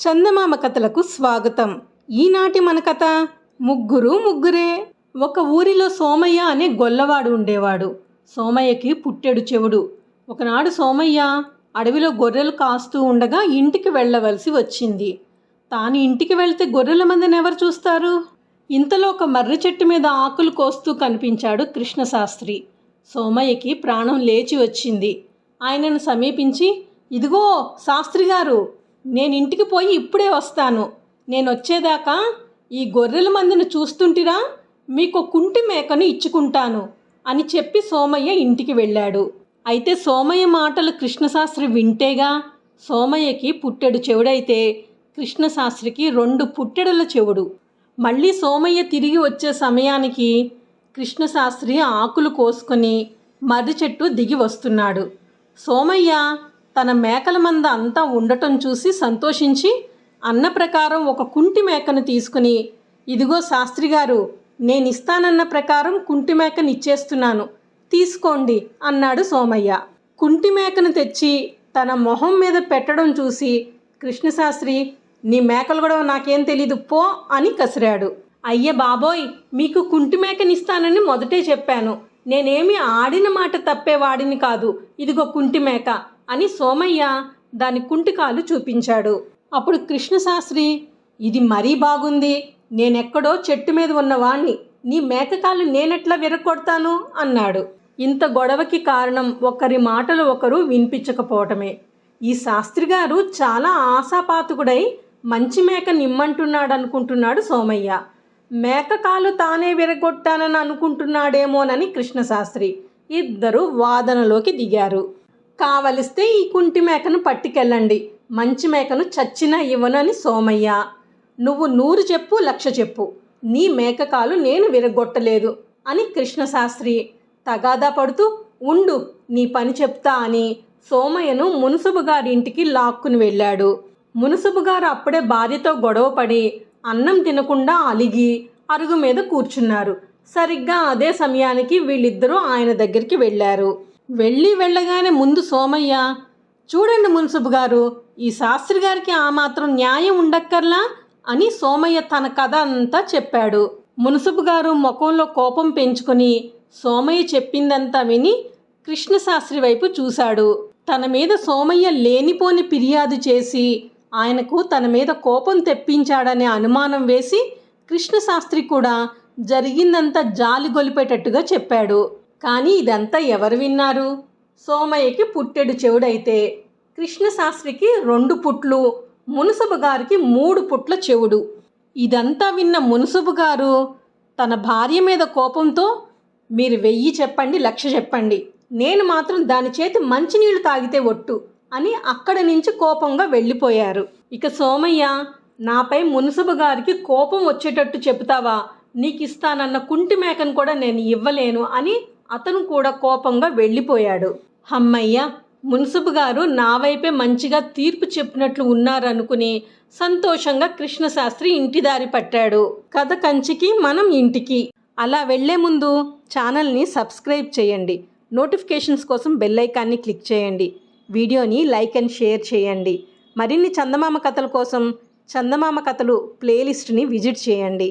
చందమామ కథలకు స్వాగతం. ఈనాటి మన కథ ముగ్గురే. ఒక ఊరిలో సోమయ్య అనే గొల్లవాడు ఉండేవాడు. సోమయ్యకి పుట్టెడు చెవుడు. ఒకనాడు సోమయ్య అడవిలో గొర్రెలు కాస్తూ ఉండగా ఇంటికి వెళ్ళవలసి వచ్చింది. తాను ఇంటికి వెళ్తే గొర్రెల మందని ఎవరు చూస్తారు? ఇంతలో ఒక మర్రి చెట్టు మీద ఆకులు కోస్తూ కనిపించాడు కృష్ణశాస్త్రి. సోమయ్యకి ప్రాణం లేచి వచ్చింది. ఆయనను సమీపించి, ఇదిగో శాస్త్రి గారు, నేను ఇంటికి పోయి ఇప్పుడే వస్తాను. నేను వచ్చేదాకా ఈ గొర్రెల మందిని చూస్తుంటిరా, మీకు కుంటి మేకను ఇచ్చుకుంటాను అని చెప్పి సోమయ్య ఇంటికి వెళ్ళాడు. అయితే సోమయ్య మాటలు కృష్ణశాస్త్రి వింటేగా. సోమయ్యకి పుట్టెడు చెవుడైతే కృష్ణశాస్త్రికి 2 పుట్టెడుల చెవుడు. మళ్ళీ సోమయ్య తిరిగి వచ్చే సమయానికి కృష్ణశాస్త్రి ఆకులు కోసుకొని మర్రి చెట్టు దిగి వస్తున్నాడు. సోమయ్య తన మేకల మంద అంతా ఉండటం చూసి సంతోషించి అన్న ప్రకారం ఒక కుంటి మేకను తీసుకుని, ఇదిగో శాస్త్రి గారు, నేను ఇస్తానన్న ప్రకారం కుంటి మేకను ఇచ్చేస్తున్నాను, తీసుకోండి అన్నాడు సోమయ్య. కుంటి మేకను తెచ్చి తన మొహం మీద పెట్టడం చూసి కృష్ణశాస్త్రి, నీ మేకలు కూడా నాకేం తెలీదు పో అని కసిరాడు. అయ్య బాబోయ్, మీకు కుంటి మేకనిస్తానని మొదటే చెప్పాను. నేనేమి ఆడిన మాట తప్పేవాడిని కాదు. ఇదిగో కుంటి మేక అని సోమయ్య దాని కుంటికాలు చూపించాడు. అప్పుడు కృష్ణశాస్త్రి, ఇది మరీ బాగుంది. నేనెక్కడో చెట్టు మీద ఉన్నవాణ్ణి, నీ మేకకాలు నేనెట్లా విరగొడతాను అన్నాడు. ఇంత గొడవకి కారణం ఒకరి మాటలు ఒకరు వినిపించకపోవటమే. ఈ శాస్త్రి గారు చాలా ఆశాపాతకుడై మంచి మేక నిమ్మంటున్నాడు అనుకుంటున్నాడు సోమయ్య. మేకకాలు తానే విరగొట్టానని అనుకుంటున్నాడేమోనని కృష్ణశాస్త్రి. ఇద్దరు వాదనలోకి దిగారు. కావలిస్తే ఈ కుంటి మేకను పట్టుకెళ్ళండి, మంచి మేకను చచ్చినా ఇవ్వను అని సోమయ్య. నువ్వు 100 చెప్పు, 1,00,000 చెప్పు, నీ మేకకాలు నేను విరగొట్టలేదు అని కృష్ణశాస్త్రి తగాదా పడుతూ, ఉండు నీ పని చెప్తా అని సోమయ్యను మున్సబు గారి ఇంటికి లాక్కుని వెళ్ళాడు. మున్సబు గారు అప్పుడే భార్యతో గొడవపడి అన్నం తినకుండా అలిగి అరుగు మీద కూర్చున్నారు. సరిగ్గా అదే సమయానికి వీళ్ళిద్దరూ ఆయన దగ్గరికి వెళ్ళారు. వెళ్ళగానే ముందు సోమయ్య, చూడండి మున్సబు గారు, ఈ శాస్త్రి గారికి ఆ మాత్రం న్యాయం ఉండక్కర్లా అని సోమయ్య తన కథ అంతా చెప్పాడు. మున్సబు గారు ముఖంలో కోపం పెంచుకొని సోమయ్య చెప్పిందంతా విని కృష్ణశాస్త్రి వైపు చూశాడు. తన మీద సోమయ్య లేనిపోని ఫిర్యాదు చేసి ఆయనకు తన మీద కోపం తెప్పించాడనే అనుమానం వేసి కృష్ణశాస్త్రి కూడా జరిగిందంతా జాలి గొలిపేటట్టుగా చెప్పాడు. కానీ ఇదంతా ఎవరు విన్నారు? సోమయ్యకి పుట్టెడు చెవుడైతే కృష్ణశాస్త్రికి 2 పుట్లు, మున్సబు గారికి 3 పుట్ల చెవుడు. ఇదంతా విన్న మున్సబు గారు తన భార్య మీద కోపంతో, మీరు 1000 చెప్పండి, 1,00,000 చెప్పండి, నేను మాత్రం దాని చేతి మంచినీళ్ళు తాగితే ఒట్టు అని అక్కడి నుంచి కోపంగా వెళ్ళిపోయారు. ఇక సోమయ్య, నాపై మున్సబు గారికి కోపం వచ్చేటట్టు చెబుతావా, నీకు ఇస్తానన్న కుంటి మేకను కూడా నేను ఇవ్వలేను అని అతను కూడా కోపంగా వెళ్ళిపోయాడు. హమ్మయ్య, మున్సబు గారు నా వైపే మంచిగా తీర్పు చెప్పినట్లు ఉన్నారనుకుని సంతోషంగా కృష్ణశాస్త్రి ఇంటి దారి పట్టాడు. కథ కంచికి మనం ఇంటికి. అలా వెళ్లే ముందు ఛానల్ని సబ్స్క్రైబ్ చేయండి. నోటిఫికేషన్స్ కోసం బెల్ ఐకాన్ని క్లిక్ చేయండి. వీడియోని లైక్ అండ్ షేర్ చేయండి. మరిన్ని చందమామ కథల కోసం చందమామ కథలు ప్లేలిస్ట్ని విజిట్ చేయండి.